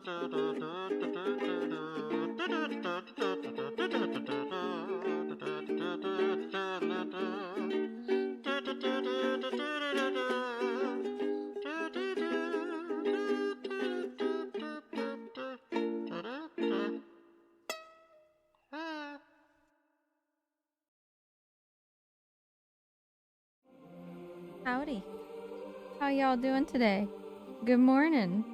Howdy. How y'all doing today? Good morning.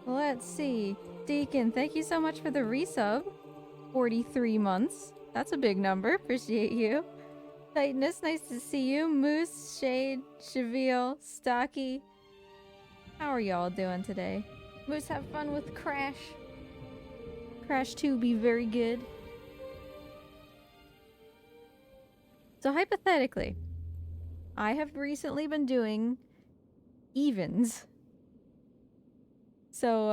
Let's see. Deacon, thank you so much for the resub. 43 months. That's a big number. Appreciate you. Titanus, nice to see you. Moose, Shade, Shavil, Stocky. How are y'all doing today? Moose, have fun with Crash. Crash 2 be very good. So hypothetically, I have recently been doing evens. So,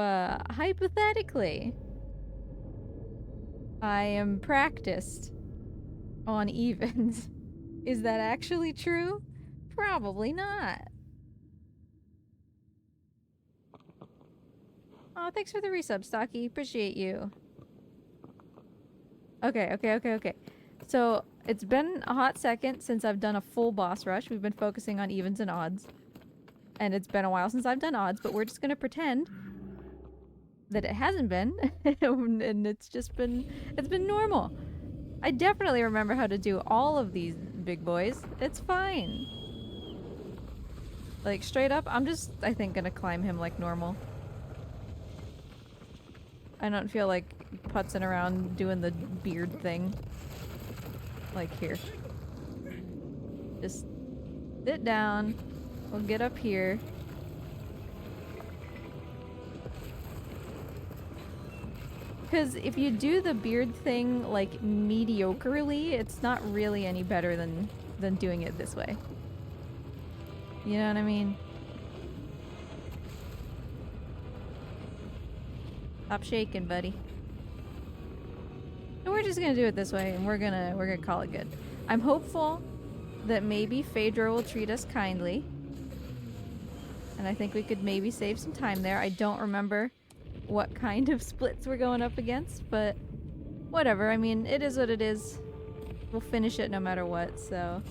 hypothetically, I am practiced on evens. Is that actually true? Probably not. Oh, thanks for the resub, Stocky. Appreciate you. Okay. So, it's been a hot second since I've done a full boss rush. We've been focusing on evens and odds. And it's been a while since I've done odds, but we're just gonna pretend that it hasn't been. And it's been normal. I definitely remember how to do all of these big boys. It's fine. Like, straight up, I'm just, I think, gonna climb him like normal. I don't feel like putzing around doing the beard thing. Like, here. Just sit down. We'll get up here. Because if you do the beard thing, like, mediocrely, it's not really any better than doing it this way. You know what I mean? Stop shaking, buddy. So we're just gonna do it this way, and we're gonna call it good. I'm hopeful that maybe Phaedra will treat us kindly. And I think we could maybe save some time there. I don't remember what kind of splits we're going up against, but whatever. I mean, it is what it is. We'll finish it no matter what, so.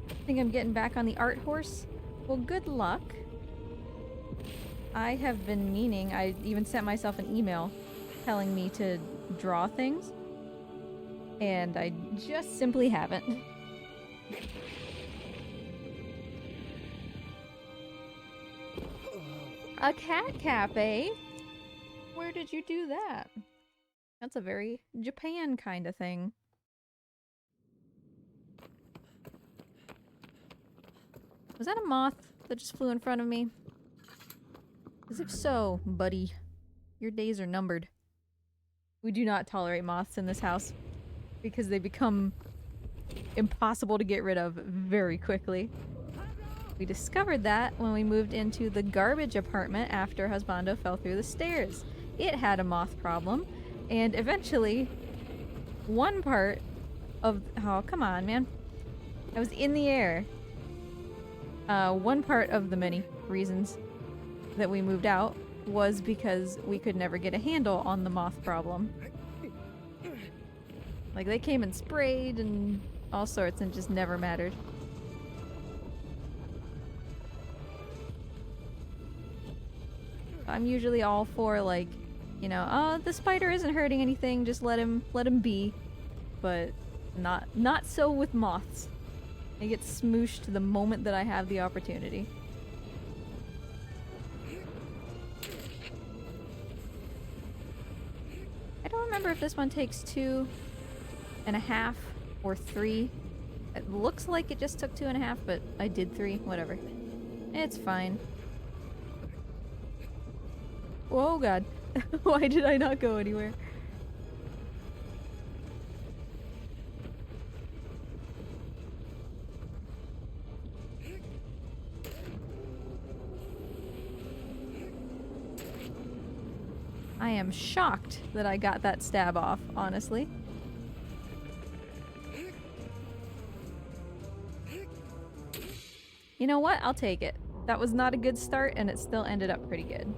I think I'm getting back on the art horse. Well, good luck. I have been meaning, I even sent myself an email telling me to draw things, and I just simply haven't. A cat cafe? Where did you do that? That's a very Japan kind of thing. Was that a moth that just flew in front of me? As if so, buddy, your days are numbered. We do not tolerate moths in this house because they become impossible to get rid of very quickly. We discovered that when we moved into the garbage apartment after Husbando fell through the stairs. It had a moth problem, and eventually, one part of— oh, come on, man. I was in the air. One part of the many reasons that we moved out was because we could never get a handle on the moth problem. Like, they came and sprayed and all sorts and just never mattered. I'm usually all for, like, you know, oh, the spider isn't hurting anything, just let him be. But not so with moths. They get smooshed the moment that I have the opportunity. I don't remember if this one takes 2.5 or 3. It looks like it just took 2.5, but I did 3. Whatever. It's fine. Oh god. Why did I not go anywhere? I am shocked that I got that stab off, honestly. You know what? I'll take it. That was not a good start, and it still ended up pretty good.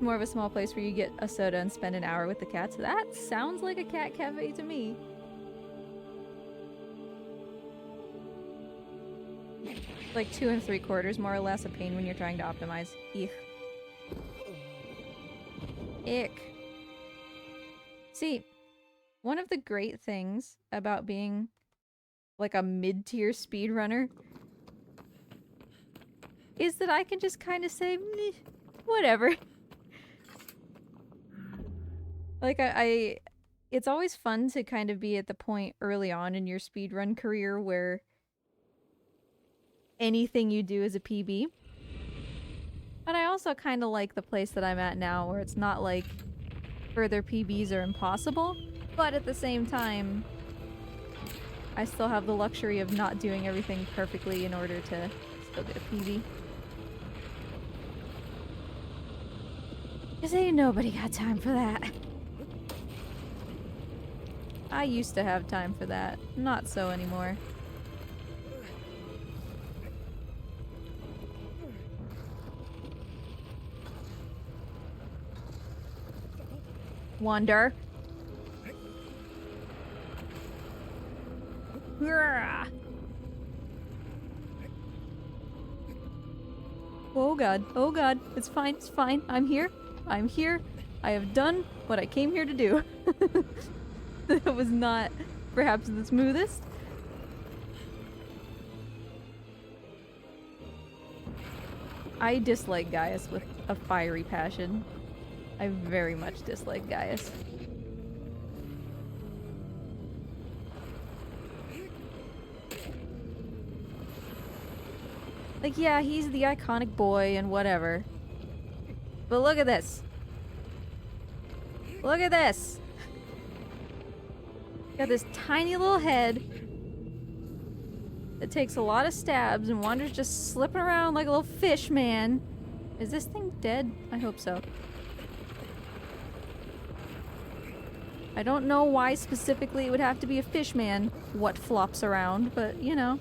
More of a small place where you get a soda and spend an hour with the cats. That sounds like a cat cafe to me. Like 2 3/4, more or less, a pain when you're trying to optimize. Eek. Ick. See, one of the great things about being like a mid-tier speedrunner is that I can just kind of say, meh, whatever. Like, it's always fun to kind of be at the point early on in your speedrun career where anything you do is a PB. But I also kind of like the place that I'm at now where it's not like further PBs are impossible, but at the same time, I still have the luxury of not doing everything perfectly in order to still get a PB. Cause ain't nobody got time for that. I used to have time for that. Not so anymore. Wander. Oh god, oh god. It's fine, it's fine. I'm here. I'm here. I have done what I came here to do. That was not perhaps the smoothest. I dislike Gaius with a fiery passion. I very much dislike Gaius. Like, yeah, he's the iconic boy and whatever. But look at this. Look at this. Got this tiny little head that takes a lot of stabs and wanders just slipping around like a little fish man. Is this thing dead? I hope so. I don't know why specifically it would have to be a fish man what flops around, but you know.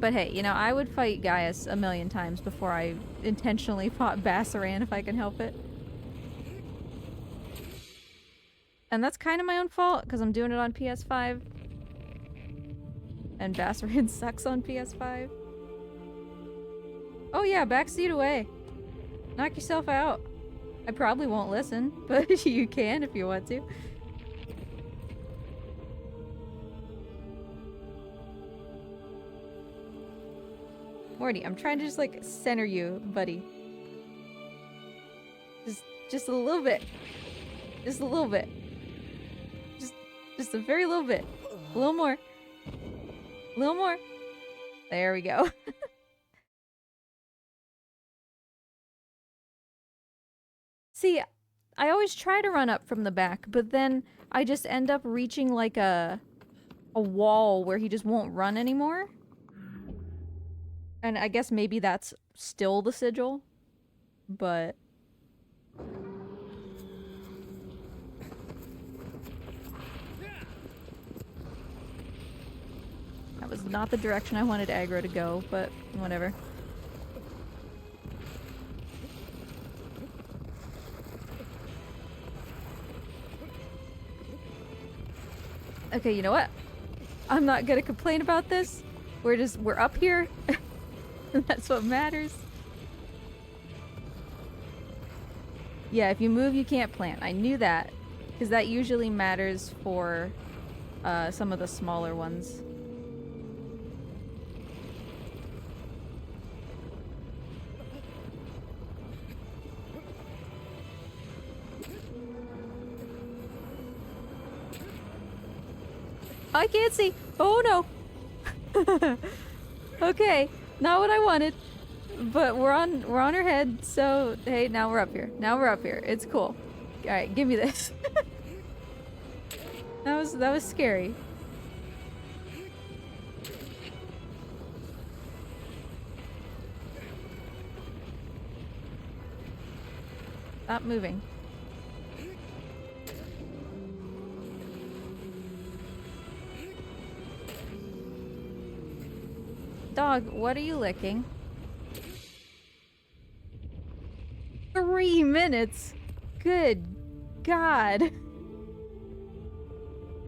But hey, you know, I would fight Gaius a million times before I intentionally fought Bassaran if I can help it. And that's kind of my own fault, because I'm doing it on PS5. And Bassaran sucks on PS5. Oh yeah, backseat away. Knock yourself out. I probably won't listen, but you can if you want to. Morty, I'm trying to just like center you, buddy. Just a little bit. Just a little bit. Just a very little bit. A little more. A little more. There we go. See, I always try to run up from the back, but then I just end up reaching like a wall where he just won't run anymore. And I guess maybe that's still the sigil, but... That was not the direction I wanted aggro to go, but whatever. Okay, you know what? I'm not gonna complain about this. We're up here. That's what matters. Yeah, if you move, you can't plant. I knew that. Because that usually matters for some of the smaller ones. I can't see. Oh no. Okay, not what I wanted. But we're on her head, so hey, now we're up here. Now we're up here. It's cool. All right, give me this. That was scary. Stop moving. Dog, what are you licking? 3 minutes? Good God.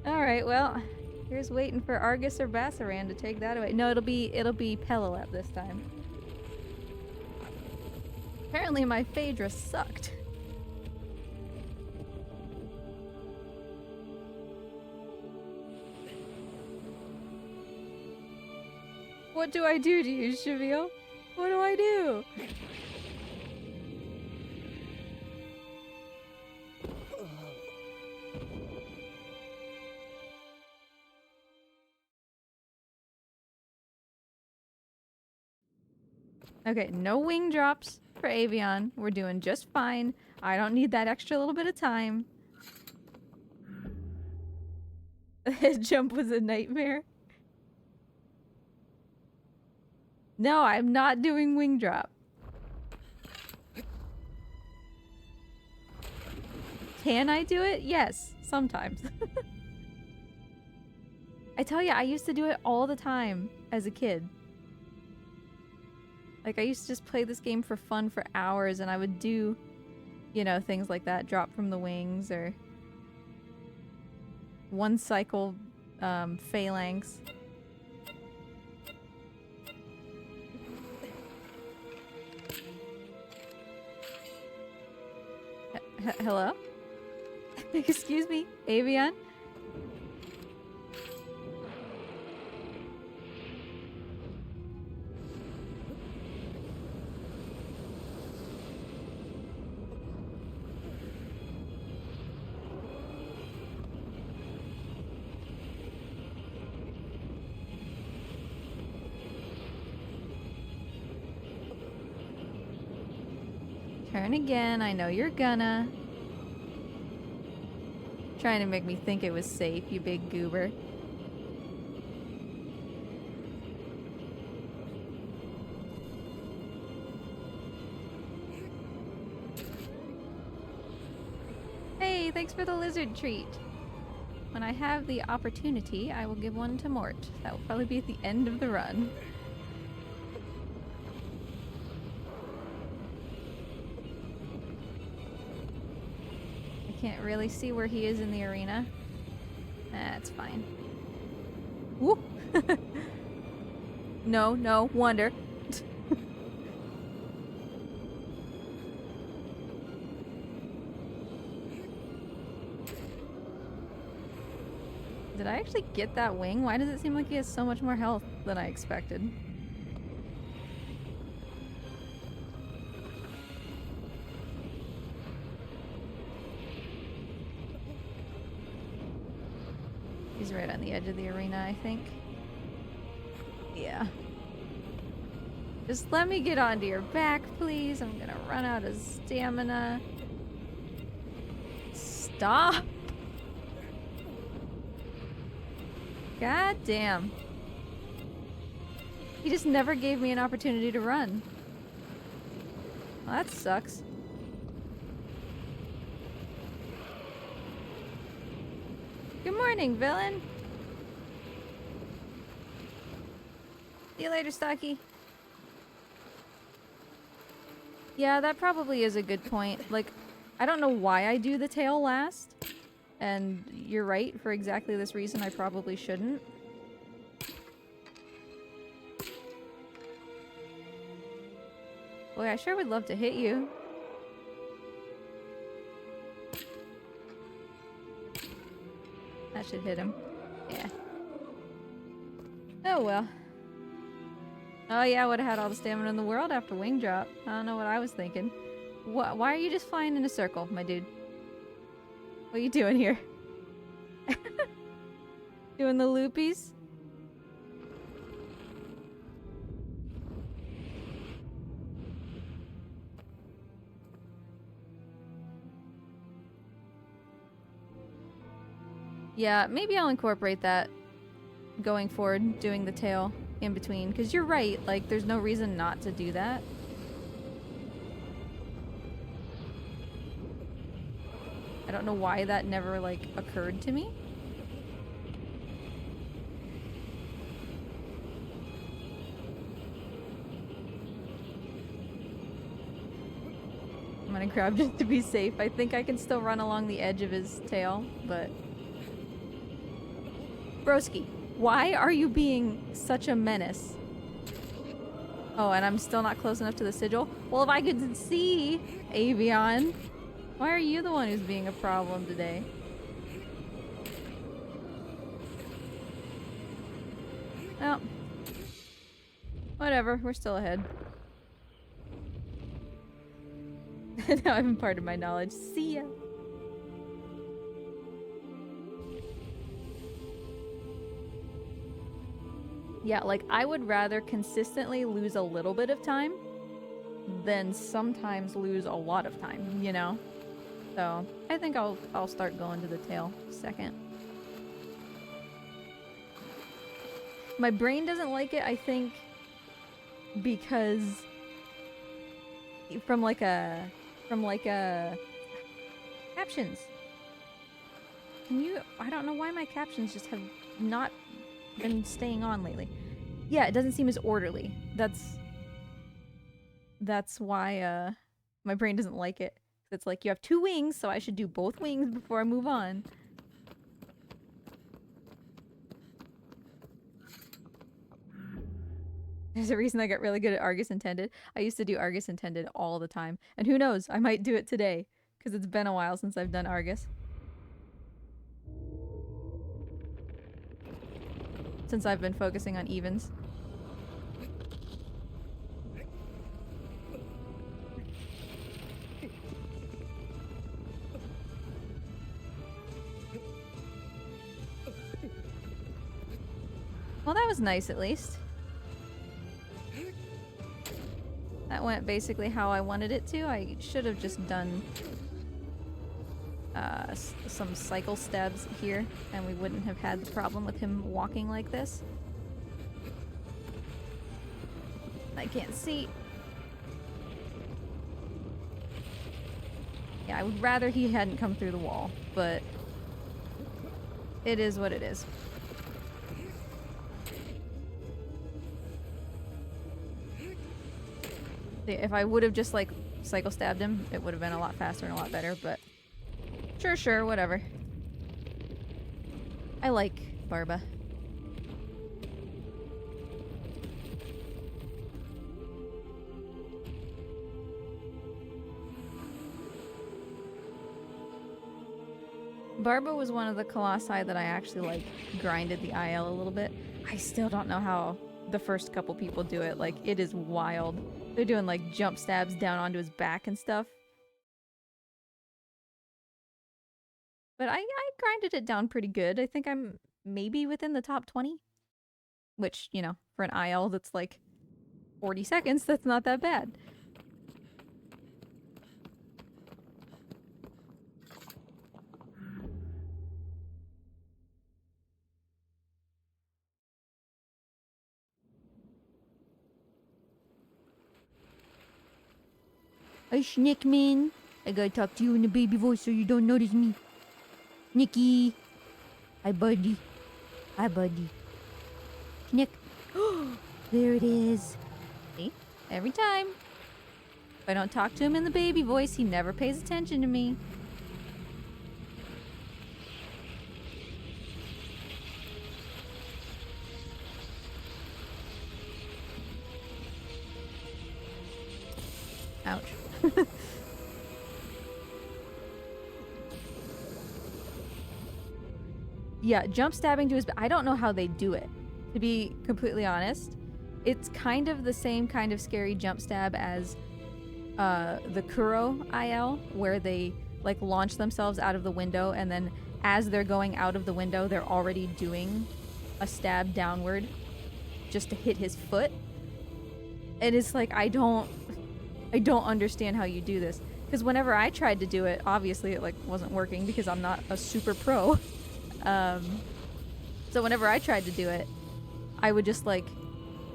Alright, well, here's waiting for Argus or Bassaran to take that away. No, it'll be Pelilep this time. Apparently my Phaedra sucked. What do I do to you, Cheviel? What do I do? Okay, no wing drops for Avian. We're doing just fine. I don't need that extra little bit of time. The head jump was a nightmare. No, I'm not doing wing drop. Can I do it? Yes, sometimes. I tell you, I used to do it all the time as a kid. Like, I used to just play this game for fun for hours, and I would do, you know, things like that. Drop from the wings, or one cycle phalanx. Hello? Excuse me, Avian? Turn again, I know you're gonna. Trying to make me think it was safe, you big goober. Hey, thanks for the lizard treat. When I have the opportunity, I will give one to Mort. That will probably be at the end of the run. Can't really see where he is in the arena. That's fine. Whoop! No, wonder. Did I actually get that wing? Why does it seem like he has so much more health than I expected? He's right on the edge of the arena, I think. Yeah. Just let me get onto your back, please. I'm gonna run out of stamina. Stop! God damn. He just never gave me an opportunity to run. Well, that sucks. Good morning, villain. See you later, Stocky. Yeah, that probably is a good point. Like, I don't know why I do the tail last. And you're right, for exactly this reason I probably shouldn't. Boy, I sure would love to hit you. That should hit him. Yeah. Oh well. Oh yeah, I would have had all the stamina in the world after wing drop. I don't know what I was thinking. Why are you just flying in a circle, my dude? What are you doing here? Doing the loopies? Yeah, maybe I'll incorporate that going forward, doing the tail in between. Because you're right, like, there's no reason not to do that. I don't know why that never, like, occurred to me. I'm gonna grab just to be safe. I think I can still run along the edge of his tail, but... Broski, why are you being such a menace? Oh, and I'm still not close enough to the sigil? Well, if I could see, Avion, why are you the one who's being a problem today? Oh. Whatever, we're still ahead. Now I've imparted my knowledge. See ya! Yeah, like, I would rather consistently lose a little bit of time than sometimes lose a lot of time, you know? So, I think I'll start going to the tail second. My brain doesn't like it, I think, because from like a captions. Can you, I don't know why my captions just have not been staying on lately. Yeah, it doesn't seem as orderly. That's why my brain doesn't like it. It's like, you have 2 wings, so I should do both wings before I move on. There's a reason I got really good at Argus Intended. I used to do Argus Intended all the time. And who knows, I might do it today. Because it's been a while since I've done Argus. Since I've been focusing on evens. Well, that was nice at least. That went basically how I wanted it to. I should have just done some cycle stabs here, and we wouldn't have had the problem with him walking like this. I can't see. Yeah, I would rather he hadn't come through the wall, but it is what it is. If I would have just, like, cycle stabbed him, it would have been a lot faster and a lot better, but sure, whatever. I like Barba. Barba was one of the colossi that I actually, like, grinded the IL a little bit. I still don't know how the first couple people do it. Like, it is wild. They're doing, like, jump stabs down onto his back and stuff. But I grinded it down pretty good. I think I'm maybe within the top 20. Which, you know, for an IL that's like 40 seconds, that's not that bad. Hey, Schnickman. I gotta talk to you in a baby voice so you don't notice me. Nicky. Hi, buddy. Hi, buddy. Schnick. There it is. See? Every time. If I don't talk to him in the baby voice, he never pays attention to me. Ouch. Yeah, jump stabbing to his... I don't know how they do it, to be completely honest. It's kind of the same kind of scary jump stab as the Kuro IL, where they, like, launch themselves out of the window, and then as they're going out of the window, they're already doing a stab downward just to hit his foot. And it's like, I don't understand how you do this. Because whenever I tried to do it, obviously it, like, wasn't working because I'm not a super pro. So whenever I tried to do it, I would just, like,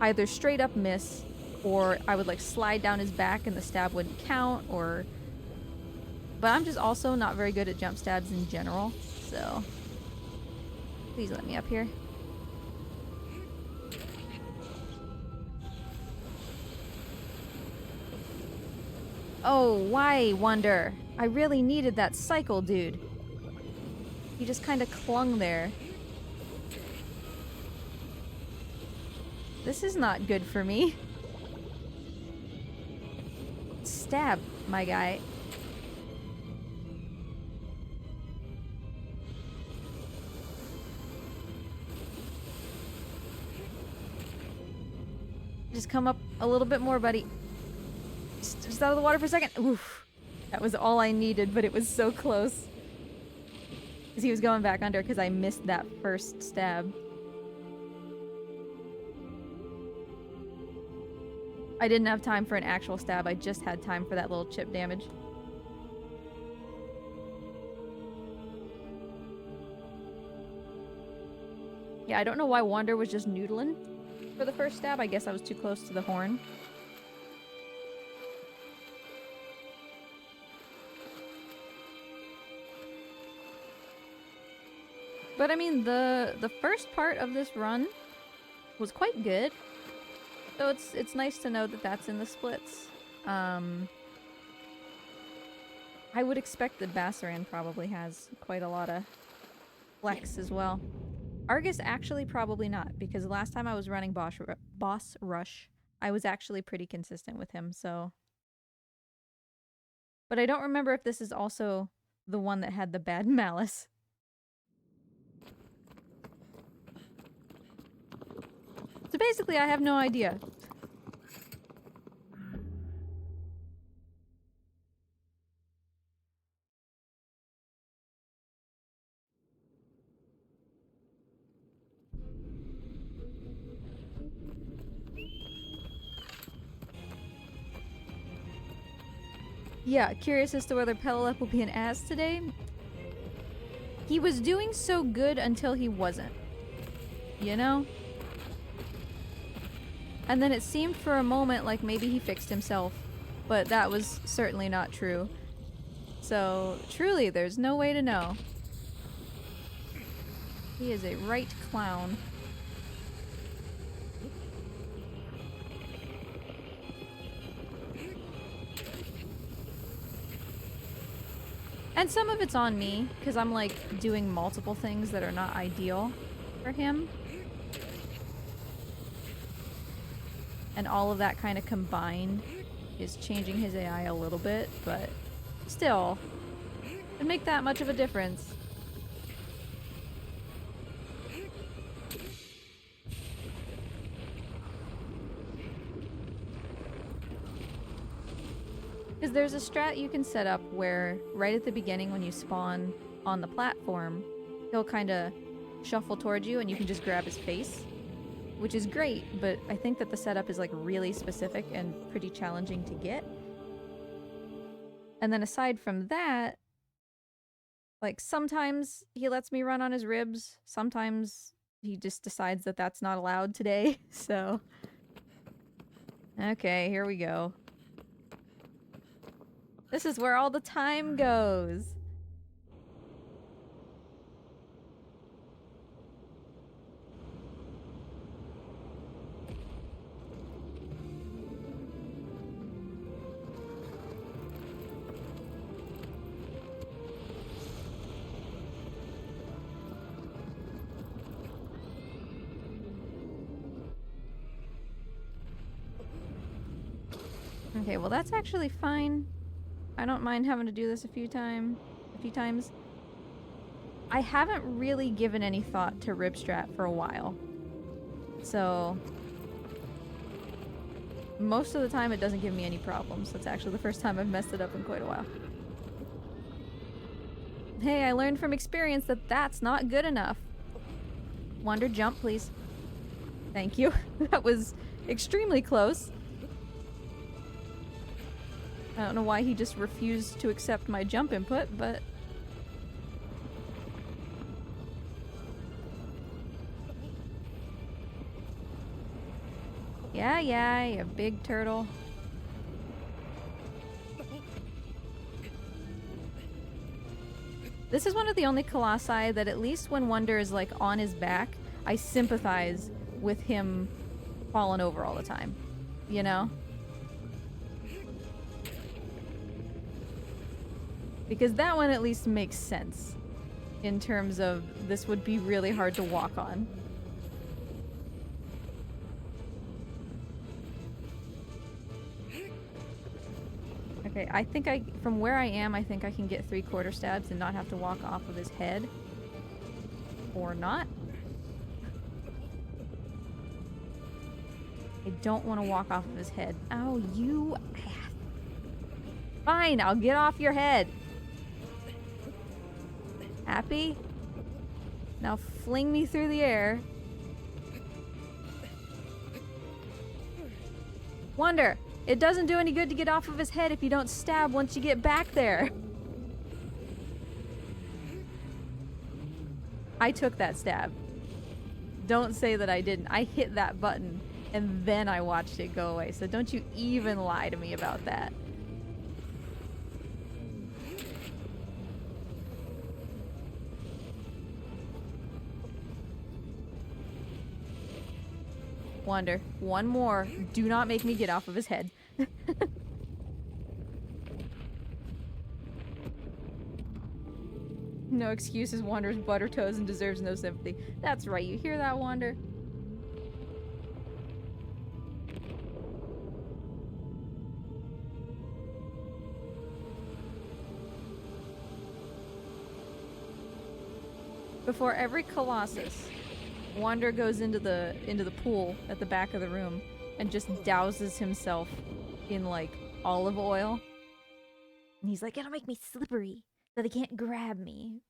either straight up miss, or I would, like, slide down his back and the stab wouldn't count, or But I'm just also not very good at jump stabs in general, so... Please let me up here. Oh, why, Wonder? I really needed that cycle, dude. He just kind of clung there. This is not good for me. Stab, my guy. Just come up a little bit more, buddy. Just out of the water for a second. Oof. That was all I needed, but it was so close. Because he was going back under because I missed that first stab. I didn't have time for an actual stab. I just had time for that little chip damage. Yeah, I don't know why Wander was just noodling for the first stab. I guess I was too close to the horn. But I mean, the first part of this run was quite good. So it's nice to know that that's in the splits. I would expect that Bassaran probably has quite a lot of flex as well. Argus actually probably not, because last time I was running Boss Rush, I was actually pretty consistent with him, so... But I don't remember if this is also the one that had the bad malice. So basically, I have no idea. Yeah, curious as to whether Pelilep will be an ass today. He was doing so good until he wasn't. You know? And then it seemed for a moment like maybe he fixed himself, but that was certainly not true. So, truly, there's no way to know. He is a right clown. And some of it's on me, because I'm like doing multiple things that are not ideal for him. And all of that kind of combined is changing his AI a little bit, but still, it doesn't make that much of a difference. Because there's a strat you can set up where right at the beginning when you spawn on the platform, he'll kind of shuffle towards you and you can just grab his face. Which is great, but I think that the setup is like really specific and pretty challenging to get. And then aside from that, like sometimes he lets me run on his ribs, sometimes he just decides that that's not allowed today, so... Okay, here we go. This is where all the time goes. Okay, well that's actually fine. I don't mind having to do this a few times. I haven't really given any thought to rib strat for a while. So most of the time it doesn't give me any problems. That's actually the first time I've messed it up in quite a while. Hey, I learned from experience that that's not good enough. Wander, jump, please. Thank you. That was extremely close. I don't know why he just refused to accept my jump input, but... Yeah, you big turtle. This is one of the only colossi that at least when Wonder is like on his back, I sympathize with him falling over all the time. You know? Because that one at least makes sense in terms of this would be really hard to walk on. Okay, I think from where I am, I think I can get 3/4 stabs and not have to walk off of his head. Or not. I don't want to walk off of his head. Ow, you ass. Fine, I'll get off your head. Happy? Now fling me through the air. Wonder! It doesn't do any good to get off of his head if you don't stab once you get back there. I took that stab. Don't say that I didn't. I hit that button and then I watched it go away. So don't you even lie to me about that. Wonder. One more. Do not make me get off of his head. No excuses. Wander's butter toes and deserves no sympathy. That's right. You hear that, Wander? Before every Colossus, Wander goes into the pool at the back of the room and just douses himself in like olive oil. And he's like, it'll make me slippery so they can't grab me.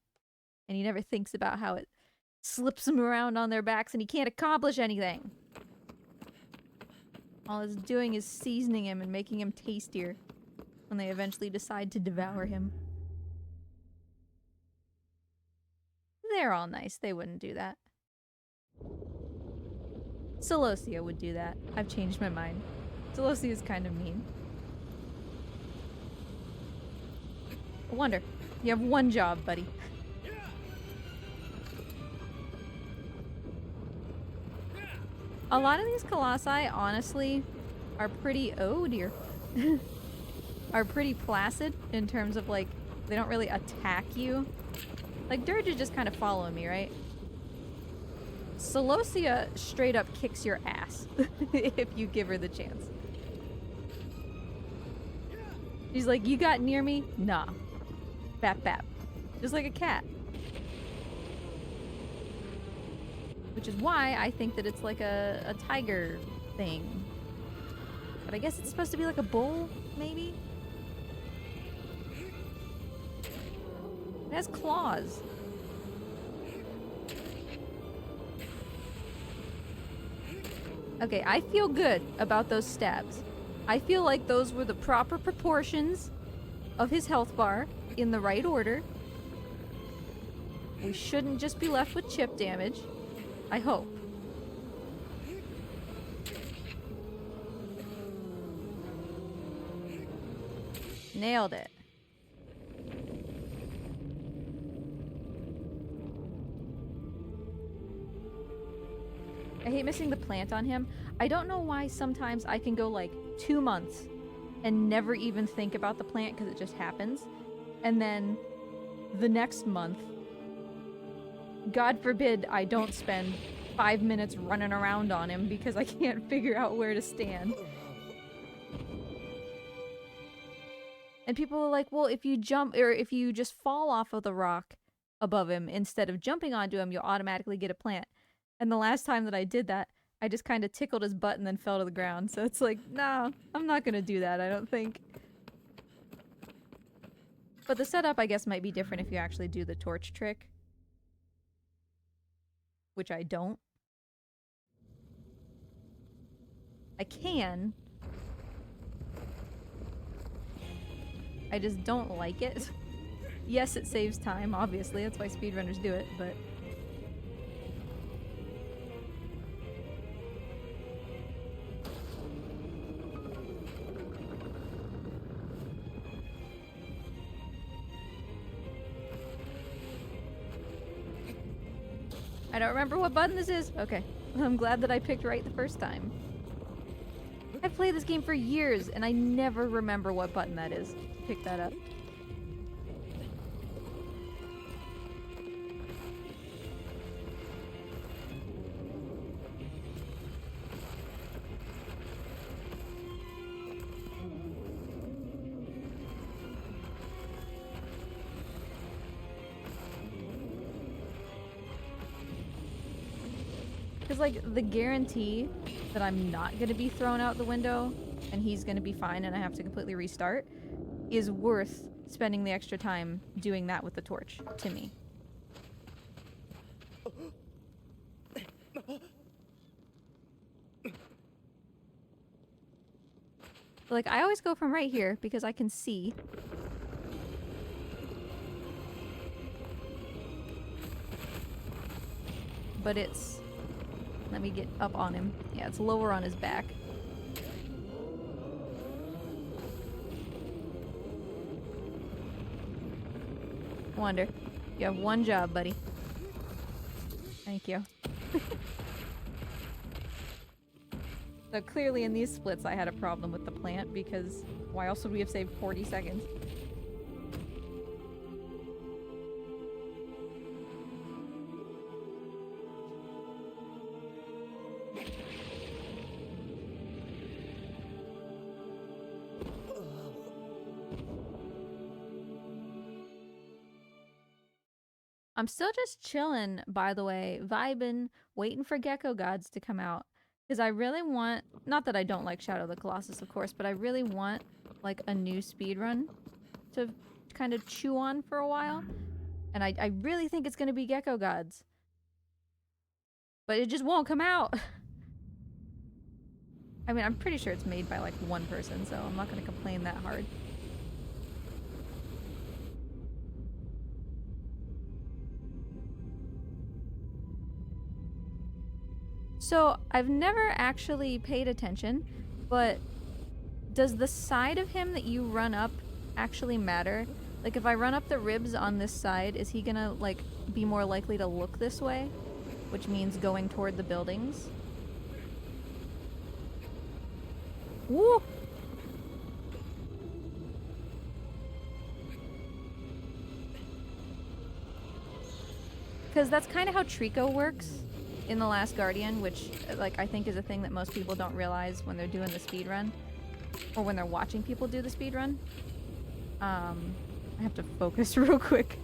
And he never thinks about how it slips them around on their backs and he can't accomplish anything. All it's doing is seasoning him and making him tastier when they eventually decide to devour him. They're all nice. They wouldn't do that. Celosia would do that. I've changed my mind. Celosia is kind of mean. Wonder, you have one job, buddy. A lot of these colossi, honestly, are pretty... Oh, dear. are pretty placid in terms of, like, they don't really attack you. Like, Dirge is just kind of following me, right? Celosia straight up kicks your ass if you give her the chance. She's like, you got near me? Nah. Bap bap. Just like a cat. Which is why I think that it's like a tiger thing. But I guess it's supposed to be like a bull, maybe? It has claws. Okay, I feel good about those stabs. I feel like those were the proper proportions of his health bar in the right order. We shouldn't just be left with chip damage. I hope. Nailed it. I hate missing the plant on him. I don't know why sometimes I can go like 2 months and never even think about the plant because it just happens. And then the next month, God forbid I don't spend 5 minutes running around on him because I can't figure out where to stand. And people are like, well, if you jump or if you just fall off of the rock above him instead of jumping onto him, you'll automatically get a plant. And the last time that I did that, I just kind of tickled his butt and then fell to the ground. So it's like, no, I'm not gonna do that, I don't think. But the setup, I guess, might be different if you actually do the torch trick. Which I don't. I can. I just don't like it. Yes, it saves time, obviously. That's why speedrunners do it, but... don't remember what button this is. Okay. I'm glad that I picked right the first time. I've played this game for years, and I never remember what button that is. Pick that up. Because, like, the guarantee that I'm not going to be thrown out the window and he's going to be fine and I have to completely restart is worth spending the extra time doing that with the torch, to me. Like, I always go from right here because I can see. But it's... Let me get up on him. Yeah, it's lower on his back. Wonder. You have one job, buddy. Thank you. So clearly in these splits I had a problem with the plant because why else would we have saved 40 seconds? I'm still just chilling, by the way, vibing, waiting for Gecko Gods to come out. Because I really want, not that I don't like Shadow of the Colossus, of course, but I really want, like, a new speedrun to kind of chew on for a while. And I really think it's going to be Gecko Gods. But it just won't come out. I mean, I'm pretty sure it's made by, like, one person, so I'm not going to complain that hard. So, I've never actually paid attention, but does the side of him that you run up actually matter? Like, if I run up the ribs on this side, is he gonna, like, be more likely to look this way? Which means going toward the buildings? Woo! Because that's kind of how Trico works in The Last Guardian, which, like, I think is a thing that most people don't realize when they're doing the speedrun. Or when they're watching people do the speedrun. I have to focus real quick.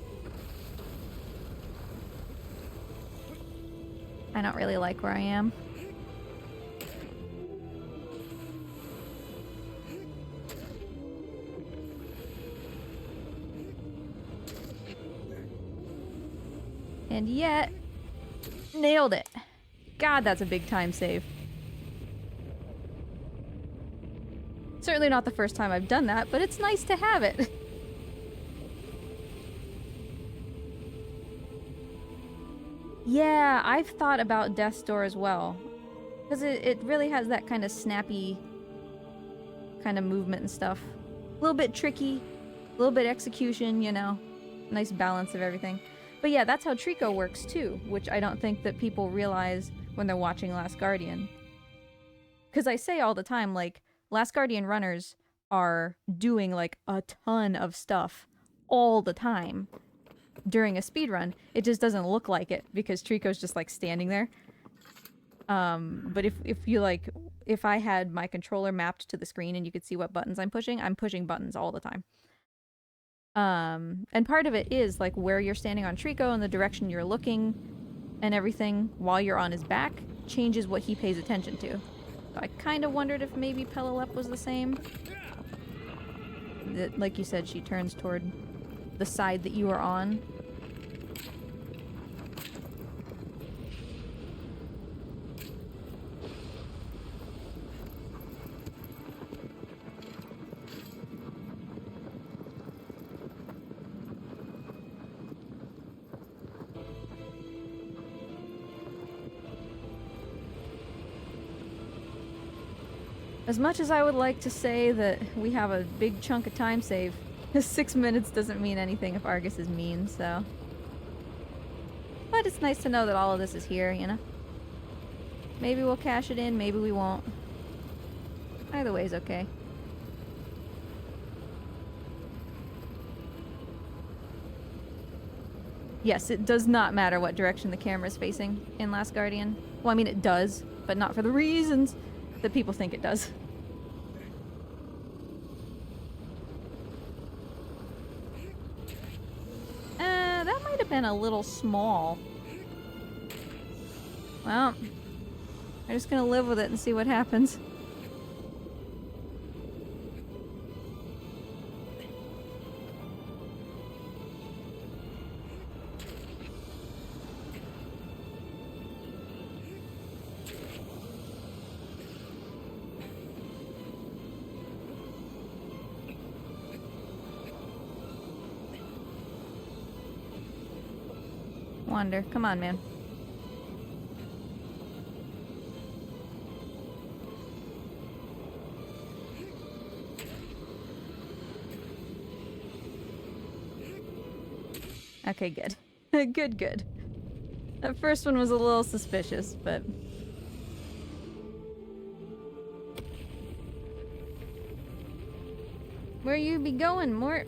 I don't really like where I am. And yet, nailed it. God, that's a big time save. Certainly not the first time I've done that, but it's nice to have it. Yeah, I've thought about Death's Door as well. Because it really has that kind of snappy kind of movement and stuff. A little bit tricky, a little bit execution, you know. Nice balance of everything. But yeah, that's how Trico works too, which I don't think that people realize when they're watching Last Guardian. Because I say all the time, like, Last Guardian runners are doing, like, a ton of stuff all the time during a speedrun. It just doesn't look like it because Trico's just, like, standing there. But if you, like, if I had my controller mapped to the screen and you could see what buttons I'm pushing buttons all the time. And part of it is, like, where you're standing on Trico and the direction you're looking and everything while you're on his back changes what he pays attention to. So I kind of wondered if maybe Pelilep was the same. That, like you said, she turns toward the side that you are on. As much as I would like to say that we have a big chunk of time save, 6 minutes doesn't mean anything if Argus is mean, so... But it's nice to know that all of this is here, you know? Maybe we'll cash it in, maybe we won't. Either way is okay. Yes, it does not matter what direction the camera is facing in Last Guardian. Well, I mean, it does, but not for the reasons that people think it does. That might have been a little small. Well, I'm just gonna live with it and see what happens. Wander, come on, man. Okay, good. Good. That first one was a little suspicious, but... Where you be going, Mort?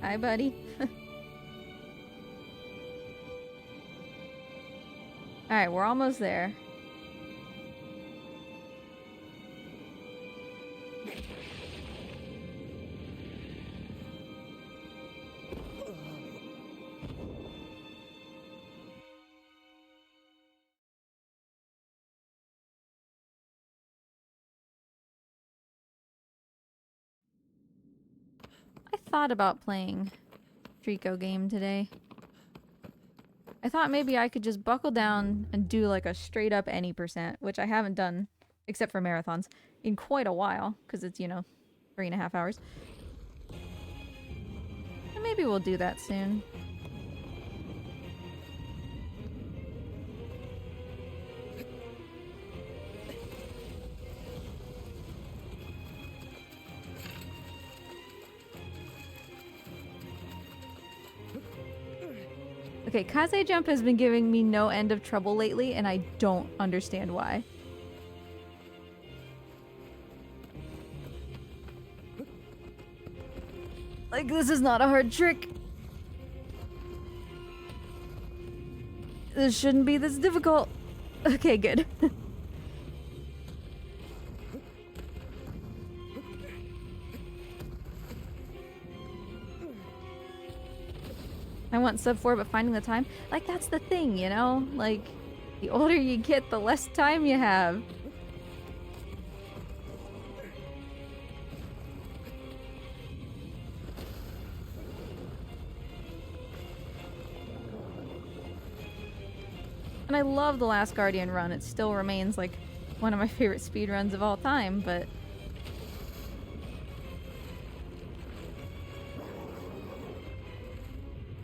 Hi, buddy. Alright, we're almost there. I thought about playing Trico game today. I thought maybe I could just buckle down and do like a straight up any %, which I haven't done, except for marathons, in quite a while, because it's, you know, 3.5 hours. And maybe we'll do that soon. Okay, Kaze Jump has been giving me no end of trouble lately, and I don't understand why. Like, this is not a hard trick. This shouldn't be this difficult. Okay, good. I want sub 4, but finding the time, like, that's the thing, you know? Like, the older you get, the less time you have. And I love the Last Guardian run. It still remains, like, one of my favorite speedruns of all time, but...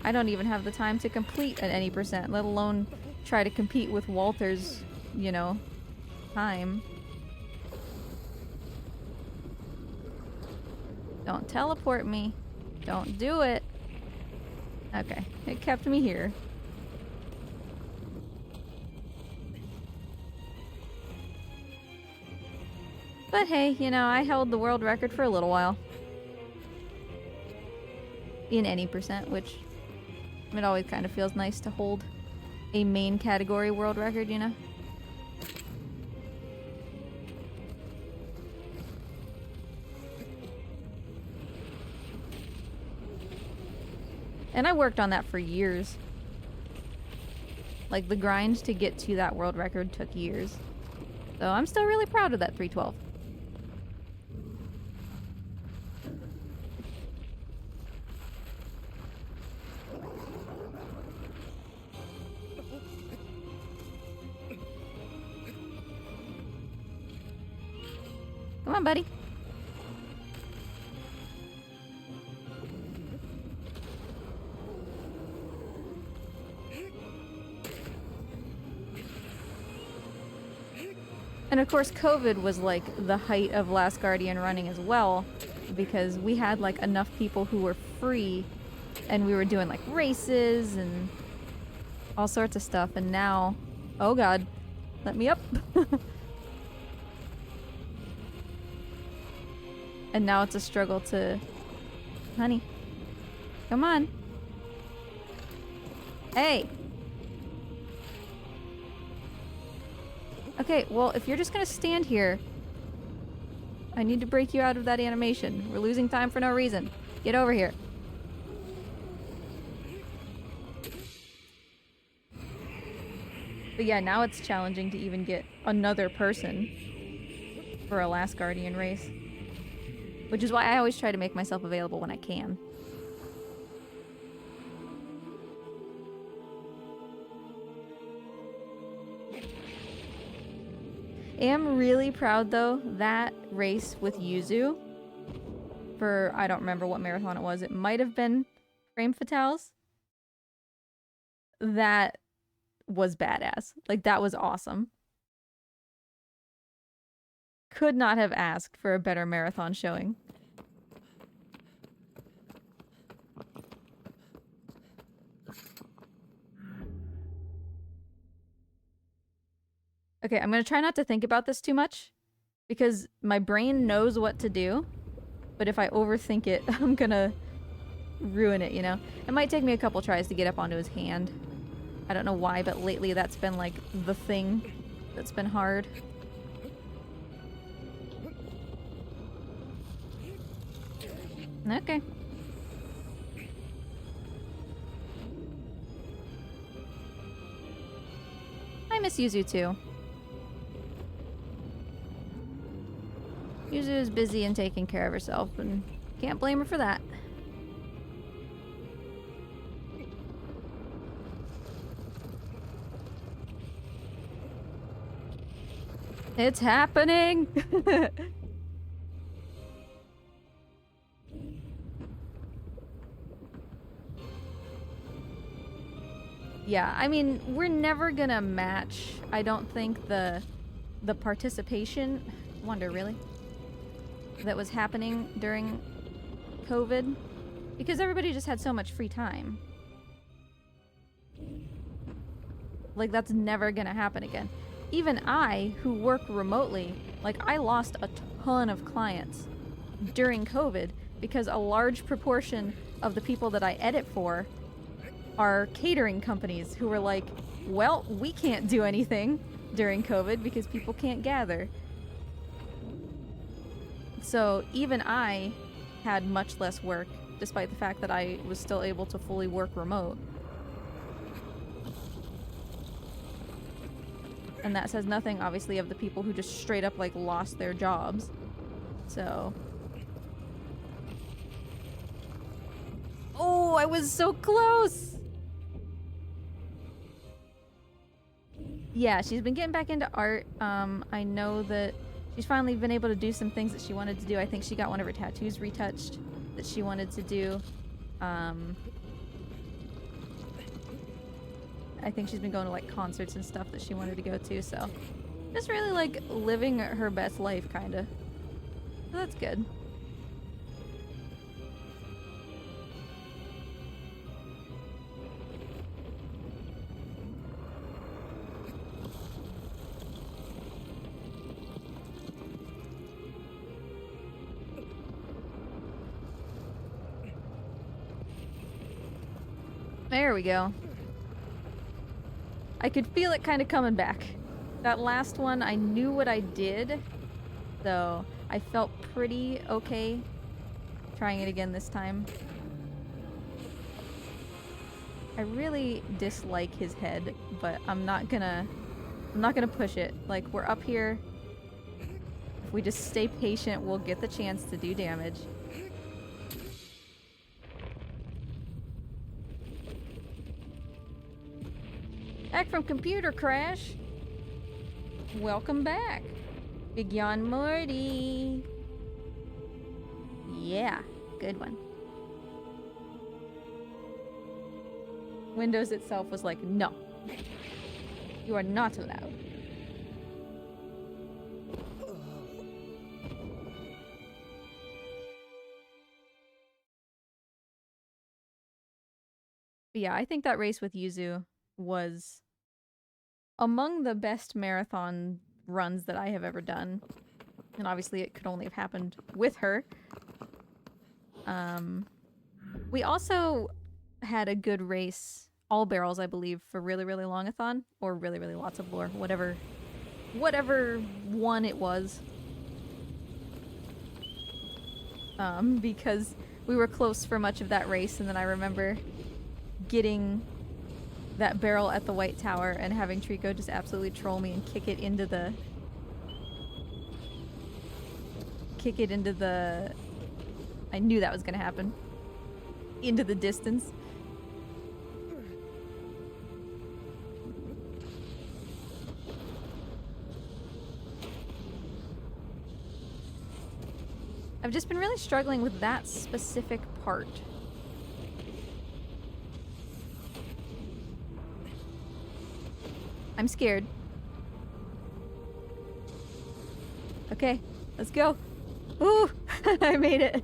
I don't even have the time to complete at any %, let alone try to compete with Walter's, you know, time. Don't teleport me. Don't do it. Okay, it kept me here. But hey, you know, I held the world record for a little while. In any %, which... it always kind of feels nice to hold a main category world record, you know? And I worked on that for years. Like, the grind to get to that world record took years. So I'm still really proud of that 312. Come on, buddy. And of course, COVID was like the height of Last Guardian running as well, because we had like enough people who were free and we were doing like races and all sorts of stuff. And now, oh god, let me up. And now it's a struggle to, honey, come on. Hey. Okay, well, if you're just gonna stand here, I need to break you out of that animation. We're losing time for no reason. Get over here. But yeah, now it's challenging to even get another person for a Last Guardian race. Which is why I always try to make myself available when I can. I am really proud, though, that race with Yuzu for, I don't remember what marathon it was. It might have been Frame Fatales. That was badass. Like, that was awesome. Could not have asked for a better marathon showing. Okay, I'm gonna try not to think about this too much, because my brain knows what to do, but if I overthink it, I'm gonna ruin it, you know? It might take me a couple tries to get up onto his hand. I don't know why, but lately that's been like the thing that's been hard. Okay. I miss Yuzu too. Yuzu is busy and taking care of herself, and can't blame her for that. It's happening! Yeah, I mean, we're never gonna match, I don't think, the participation, wonder really, that was happening during COVID, because everybody just had so much free time. Like, that's never gonna happen again. Even I, who work remotely, like, I lost a ton of clients during COVID because a large proportion of the people that I edit for are catering companies who were like, well, we can't do anything during COVID because people can't gather. So even I had much less work, despite the fact that I was still able to fully work remote. And that says nothing, obviously, of the people who just straight up, like, lost their jobs. So... Oh, I was so close! Yeah, she's been getting back into art. I know that she's finally been able to do some things that she wanted to do. I think she got one of her tattoos retouched that she wanted to do. I think she's been going to, like, concerts and stuff that she wanted to go to, so... Just really, like, living her best life, kinda. So that's good. There we go. I could feel it kind of coming back. That last one, I knew what I did, so I felt pretty okay trying it again this time. I really dislike his head, but I'm not gonna push it. Like, we're up here. If we just stay patient, we'll get the chance to do damage. Back from computer crash. Welcome back, Big Yawn Morty. Yeah, good one. Windows itself was like, no. You are not allowed. But yeah, I think that race with Yuzu was among the best marathon runs that I have ever done. And obviously it could only have happened with her. We also had a good race, all barrels, I believe, for really, really longathon, or really, really lots of lore, whatever one it was. Because we were close for much of that race, and then I remember getting that barrel at the White Tower and having Trico just absolutely troll me and kick it into the I knew that was gonna happen. Into the distance. I've just been really struggling with that specific part. I'm scared. Okay, let's go. Ooh, I made it.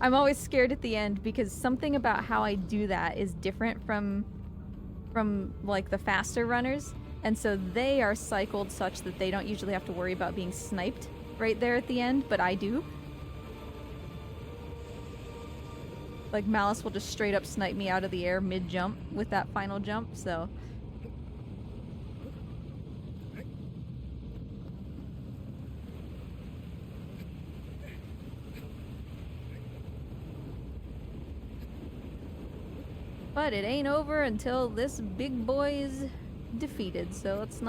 I'm always scared at the end because something about how I do that is different from like the faster runners, and so they are cycled such that they don't usually have to worry about being sniped right there at the end, but I do. Like Malice will just straight up snipe me out of the air mid-jump with that final jump, so... But it ain't over until this big boy is defeated, so let's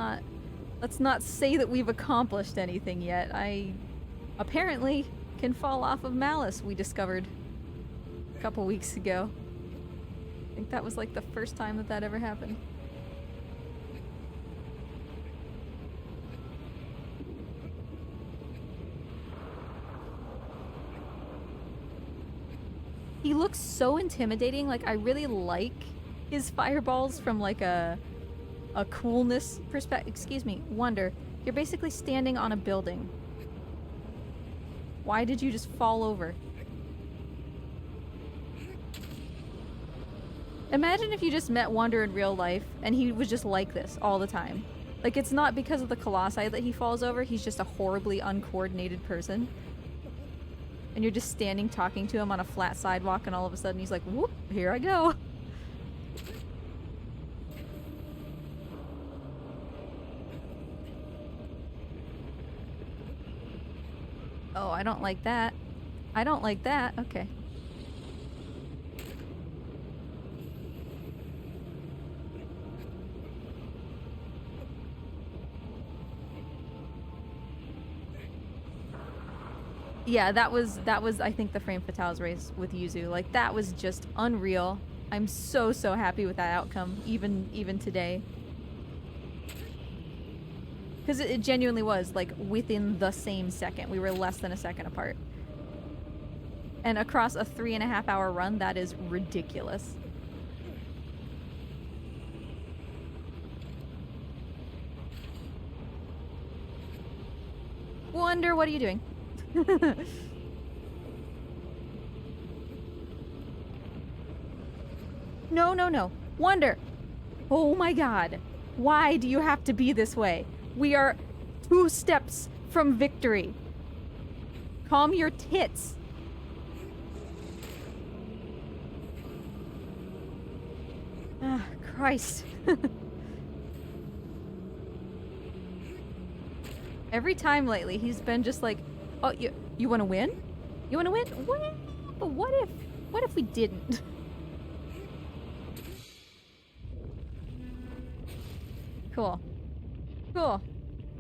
not say that we've accomplished anything yet. I apparently can fall off of Malice, we discovered a couple weeks ago. I think that was like the first time that ever happened. He looks so intimidating. Like, I really like his fireballs from like a coolness perspective. Excuse me, Wonder. You're basically standing on a building. Why did you just fall over? Imagine if you just met Wonder in real life and he was just like this all the time. Like, it's not because of the colossi that he falls over, he's just a horribly uncoordinated person. And you're just standing talking to him on a flat sidewalk and all of a sudden he's like, whoop, here I go. Oh, I don't like that. I don't like that. Okay. Yeah, that was I think the Frame Fatales race with Yuzu. Like, that was just unreal. I'm so happy with that outcome, even today. Because it genuinely was, like, within the same second. We were less than a second apart. And across a 3.5 hour run, that is ridiculous. Wonder, what are you doing? No, no, no. Wonder! Oh my god. Why do you have to be this way? We are 2 steps from victory. Calm your tits. Ah, Christ. Every time lately, he's been just like, oh, you want to win? You want to win? But what if we didn't? Cool. Cool.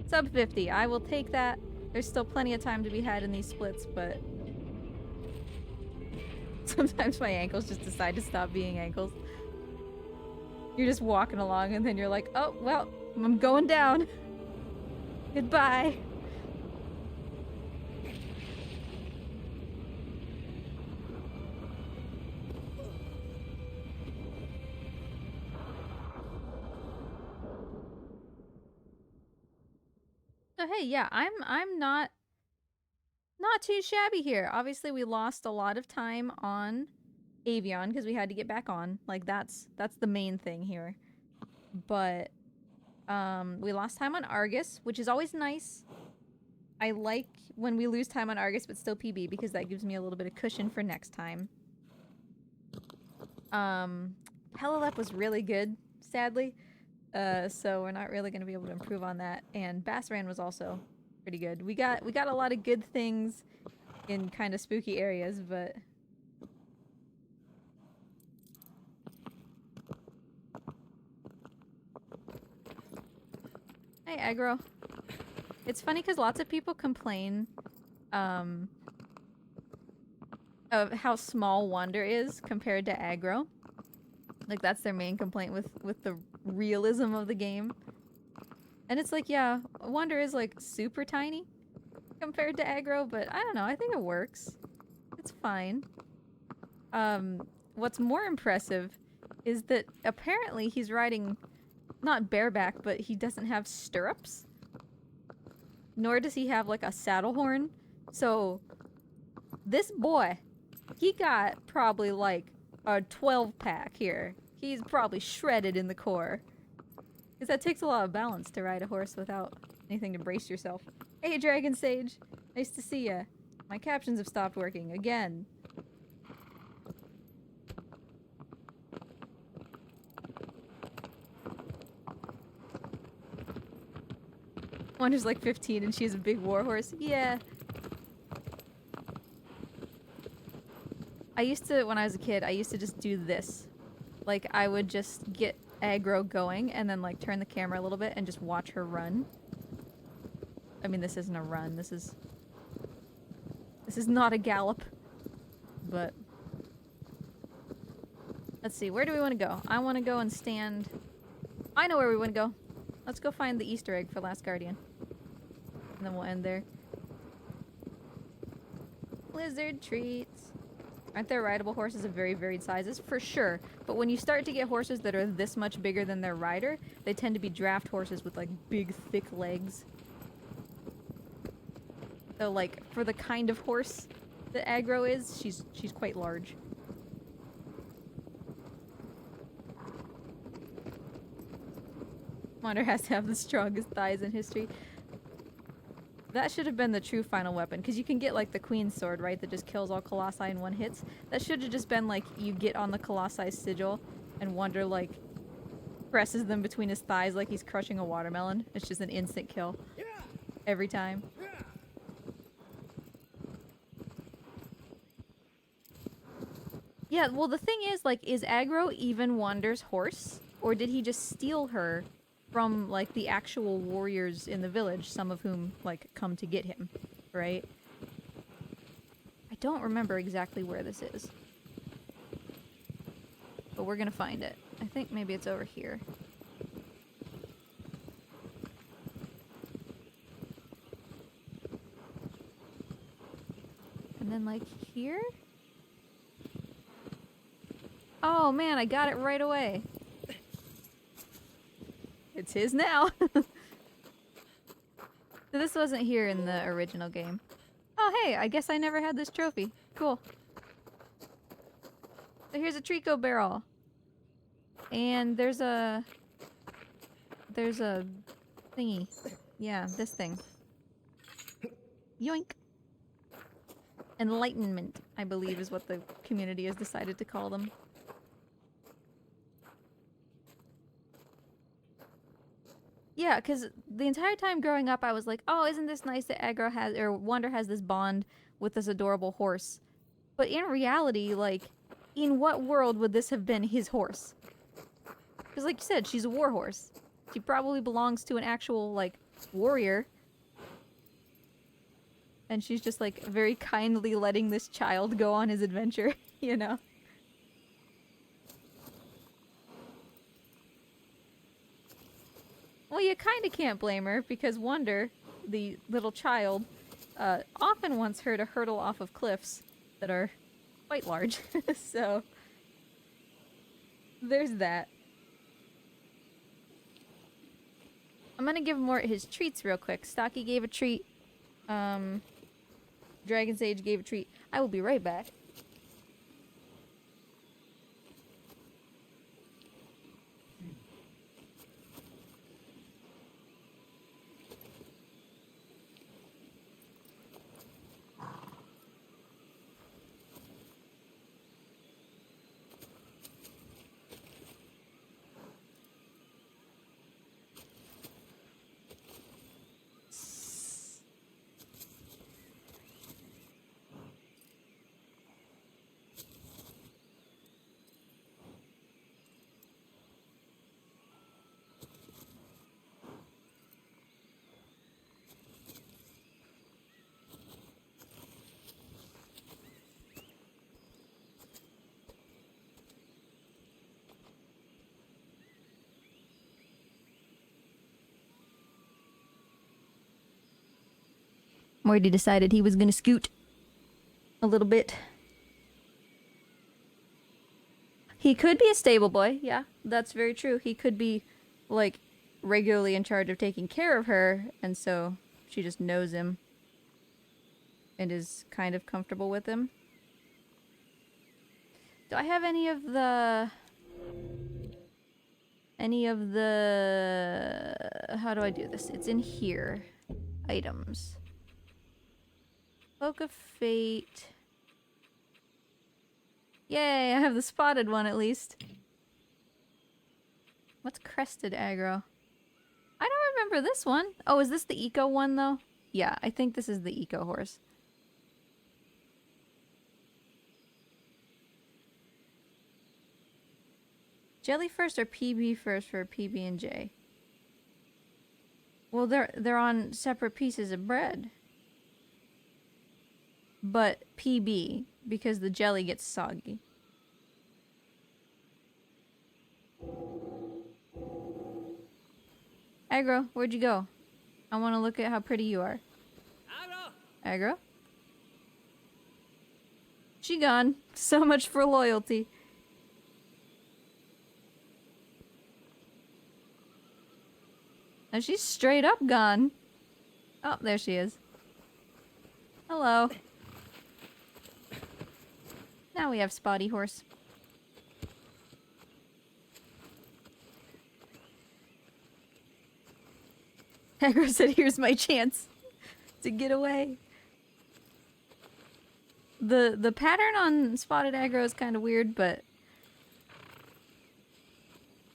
Sub 50. I will take that. There's still plenty of time to be had in these splits, but sometimes my ankles just decide to stop being ankles. You're just walking along and then you're like, oh, well, I'm going down. Goodbye. So hey, yeah, I'm not too shabby here. Obviously, we lost a lot of time on Avion because we had to get back on. Like that's the main thing here. But we lost time on Argus, which is always nice. I like when we lose time on Argus but still PB because that gives me a little bit of cushion for next time. Hellalep was really good, sadly. So we're not really going to be able to improve on that. And Bassran was also pretty good. We got a lot of good things in kind of spooky areas, but hey, aggro. It's funny because lots of people complain of how small Wander is compared to aggro. Like that's their main complaint with the realism of the game. And it's like, yeah, Wander is like super tiny compared to aggro, but I don't know, I think it works. It's fine. What's more impressive is that apparently he's riding not bareback, but he doesn't have stirrups. Nor does he have like a saddle horn. So this boy, he got probably like a 12-pack here. He's probably shredded in the core. Because that takes a lot of balance to ride a horse without anything to brace yourself. Hey, Dragon Sage. Nice to see ya. My captions have stopped working again. Wander's like 15 and she's a big warhorse. Yeah. I used to, when I was a kid, I used to just do this. Like, I would just get aggro going and then, like, turn the camera a little bit and just watch her run. I mean, this isn't a run. This is not a gallop. But let's see. Where do we want to go? I want to go and stand... I know where we want to go. Let's go find the Easter egg for Last Guardian. And then we'll end there. Lizard treats. Aren't there rideable horses of very varied sizes? For sure. But when you start to get horses that are this much bigger than their rider, they tend to be draft horses with like big, thick legs. So like, for the kind of horse that aggro is, she's quite large. Wander has to have the strongest thighs in history. That should have been the true final weapon, because you can get like the Queen's Sword, right, that just kills all Colossi in one hit. That should have just been like, you get on the Colossi sigil, and Wander like presses them between his thighs like he's crushing a watermelon. It's just an instant kill. Every time. Yeah, well the thing is, like, is aggro even Wander's horse? Or did he just steal her from, like, the actual warriors in the village, some of whom, like, come to get him, right? I don't remember exactly where this is. But we're gonna find it. I think maybe it's over here. And then, like, here? Oh man, I got it right away. It's his now. So this wasn't here in the original game. Oh hey, I guess I never had this trophy. Cool. So here's a Trico barrel. And there's a thingy. Yeah, this thing. Yoink. Enlightenment, I believe, is what the community has decided to call them. Yeah, because the entire time growing up, I was like, oh, isn't this nice that aggro has, or Wander has this bond with this adorable horse. But in reality, like, in what world would this have been his horse? Because like you said, she's a war horse. She probably belongs to an actual, like, warrior. And she's just, like, very kindly letting this child go on his adventure, you know? Well, you kind of can't blame her, because Wander, the little child, often wants her to hurdle off of cliffs that are quite large. So, there's that. I'm gonna give more his treats real quick. Stocky gave a treat. Dragon Sage gave a treat. I will be right back. Morty decided he was gonna scoot a little bit. He could be a stable boy, yeah, that's very true. He could be, like, regularly in charge of taking care of her, and so she just knows him and is kind of comfortable with him. Do I have any of the... How do I do this? It's in here. Items. Cloak of Fate. Yay, I have the spotted one at least. What's crested aggro? I don't remember this one. Oh, is this the eco one though? Yeah, I think this is the eco horse. Jelly first or PB first for PB and J? Well, they're on separate pieces of bread. But PB, because the jelly gets soggy. Aggro, where'd you go? I want to look at how pretty you are. Aggro? She gone. So much for loyalty. And she's straight up gone. Oh, there she is. Hello. Now we have Spotty Horse. Aggro said, here's my chance to get away. The pattern on Spotted Aggro is kind of weird, but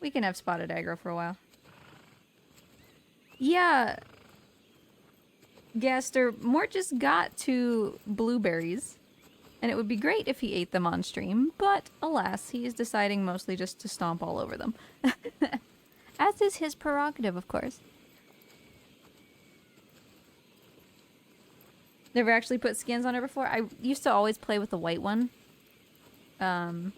we can have Spotted Aggro for a while. Yeah. Gaster, Mort just got 2 blueberries, and it would be great if he ate them on stream, but alas, he is deciding mostly just to stomp all over them. As is his prerogative, of course. Never actually put skins on her before. I used to always play with the white one. I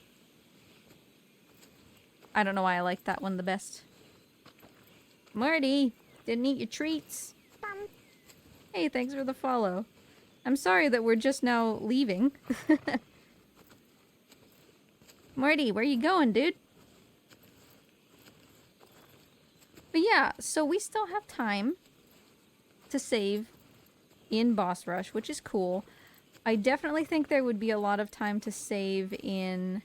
don't know why I like that one the best. Marty, didn't eat your treats. Hey, thanks for the follow. I'm sorry that we're just now leaving. Marty, where you going, dude? But yeah, so we still have time to save in Boss Rush, which is cool. I definitely think there would be a lot of time to save in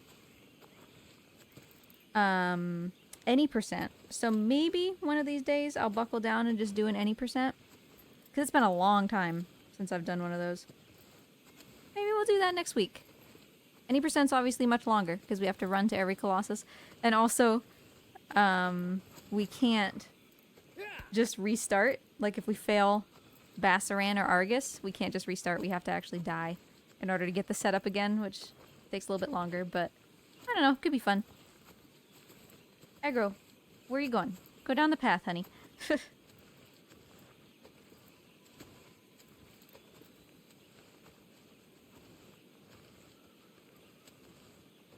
any percent. So maybe one of these days I'll buckle down and just do an any percent. Because it's been a long time since I've done one of those. Maybe we'll do that next week. Any percent's obviously much longer because we have to run to every Colossus. And also, we can't just restart. Like if we fail Bassaran or Argus, we can't just restart. We have to actually die in order to get the setup again, which takes a little bit longer, but I don't know. Could be fun. Aggro, where are you going? Go down the path, honey.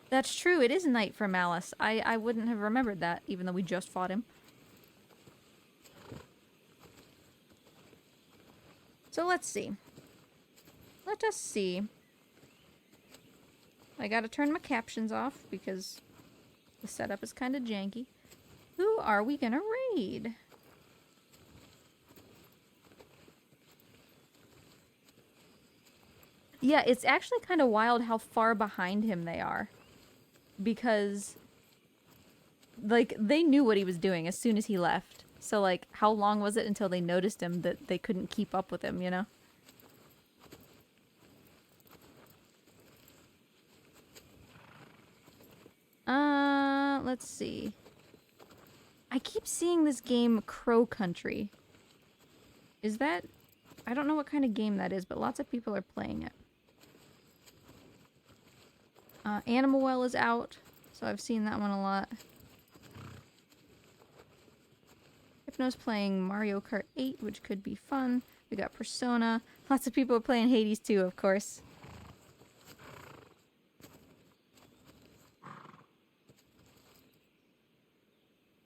That's true. It is night for Malice. I wouldn't have remembered that, even though we just fought him. So let's see. Let us see. I gotta turn my captions off because the setup is kind of janky. Who are we gonna raid? Yeah, it's actually kind of wild how far behind him they are. Because, like, they knew what he was doing as soon as he left. So, like, how long was it until they noticed him that they couldn't keep up with him, you know? Let's see. I keep seeing this game Crow Country. Is that... I don't know what kind of game that is, but lots of people are playing it. Animal Well is out, so I've seen that one a lot. Hypno's playing Mario Kart 8, which could be fun. We got Persona. Lots of people are playing Hades too, of course.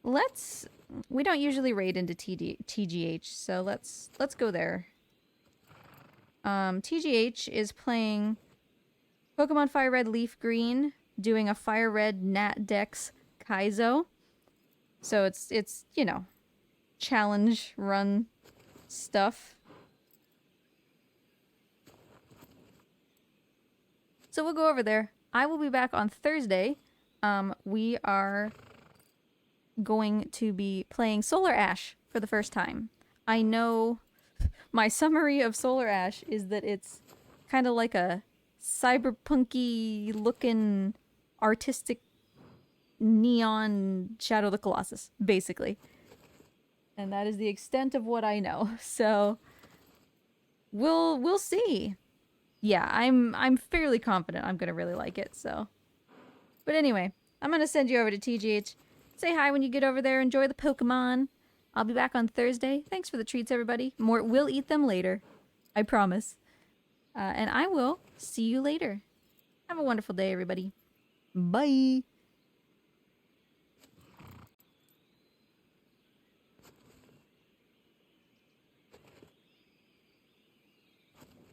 Let's... We don't usually raid into TGH, so let's go there. TGH is playing Pokemon Fire Red Leaf Green, doing a Fire Red Nat Dex Kaizo. So it's, you know, challenge run stuff. So we'll go over there. I will be back on Thursday. We are going to be playing Solar Ash for the first time. I know my summary of Solar Ash is that it's kind of like a cyberpunky looking artistic neon Shadow of the Colossus, basically. And that is the extent of what I know. So we'll see. Yeah, I'm fairly confident I'm gonna really like it, so. But anyway, I'm gonna send you over to TGH. Say hi when you get over there. Enjoy the Pokemon. I'll be back on Thursday. Thanks for the treats, everybody. We'll eat them later. I promise. And I will see you later. Have a wonderful day, everybody. Bye.